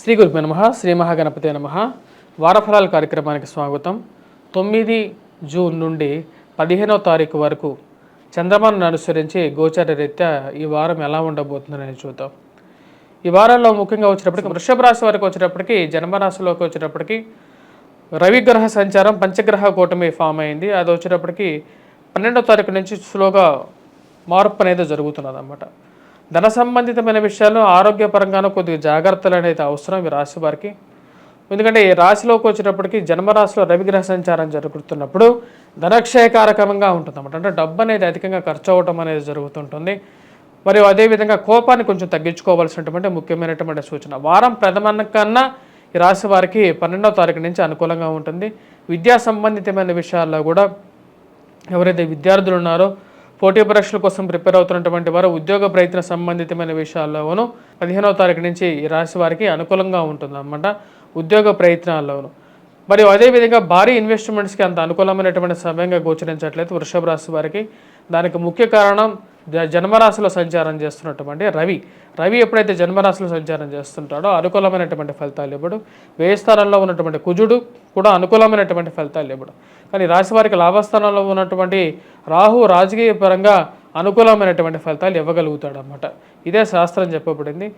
శ్రీ గురుభ్యో నమః. శ్రీ మహాగణపతే నమః. వారఫలాల కార్యక్రమానికి స్వాగతం. 9 జూన్ నుండి 15వ తారీఖు వరకు చంద్రమాను అనుసరించి గోచార రీత్యా ఈ వారం ఎలా ఉండబోతుందని చూద్దాం. ఈ వారంలో ముఖ్యంగా వచ్చేటప్పటికి వృషభ రాశి వరకు వచ్చేటప్పటికి జన్మరాశిలోకి వచ్చేటప్పటికి రవిగ్రహ సంచారం పంచగ్రహ కూటమి ఫామ్ అయింది. అది వచ్చేటప్పటికి 12వ తారీఖు నుంచి స్లోగా మార్పు అనేది జరుగుతున్నది అన్నమాట. ధన సంబంధితమైన విషయాలు ఆరోగ్యపరంగానూ కొద్దిగా జాగ్రత్తలు అనేది అవసరం ఈ రాశి వారికి. ఎందుకంటే ఈ రాశిలోకి వచ్చేటప్పటికి జన్మరాశిలో రవిగ్రహ సంచారం జరుగుతున్నప్పుడు ధనక్షయకారకంగా ఉంటుంది అన్నమాట. అంటే డబ్బు అనేది అధికంగా ఖర్చు అవ్వటం అనేది జరుగుతుంటుంది. మరియు అదేవిధంగా కోపాన్ని కొంచెం తగ్గించుకోవాల్సినటువంటి ముఖ్యమైనటువంటి సూచన. వారం ప్రథమ కన్నా ఈ రాశి వారికి 12వ తారీఖు నుంచి అనుకూలంగా ఉంటుంది. విద్యా సంబంధితమైన విషయాల్లో కూడా ఎవరైతే విద్యార్థులు ఉన్నారో పోటీ పరీక్షల కోసం ప్రిపేర్ అవుతున్నటువంటి వారు ఉద్యోగ ప్రయత్న సంబంధితమైన విషయాల్లోనూ 15వ తారీఖు నుంచి ఈ రాశి వారికి అనుకూలంగా ఉంటుంది అన్నమాట. ఉద్యోగ ప్రయత్నాల్లోనూ మరియు అదేవిధంగా భారీ ఇన్వెస్ట్మెంట్స్కి అంత అనుకూలమైనటువంటి సమయంగా గోచరించట్లేదు వృషభ రాశి వారికి. దానికి ముఖ్య కారణం జన్మరాశిలో సంచారం చేస్తున్నటువంటి రవి ఎప్పుడైతే జన్మరాశిలో సంచారం చేస్తుంటాడో అనుకూలమైనటువంటి ఫలితాలు ఇవ్వడు. వ్యయ స్థానంలో ఉన్నటువంటి కుజుడు కూడా అనుకూలమైనటువంటి ఫలితాలు ఇవ్వడు. కానీ రాశి వారికి లాభస్థానంలో ఉన్నటువంటి రాహు రాజకీయ పరంగా అనుకూలమైనటువంటి ఫలితాలు ఇవ్వగలుగుతాడు అన్నమాట. ఇదే శాస్త్రం చెప్పబడింది.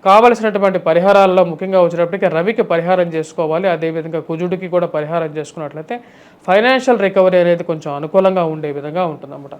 కావలసినటువంటి పరిహారాల్లో ముఖ్యంగా వచ్చేటప్పటికి రవికి పరిహారం చేసుకోవాలి. అదేవిధంగా కుజుడికి కూడా పరిహారం చేసుకున్నట్లయితే ఫైనాన్షియల్ రికవరీ అనేది కొంచెం అనుకూలంగా ఉండే విధంగా ఉంటుందన్నమాట.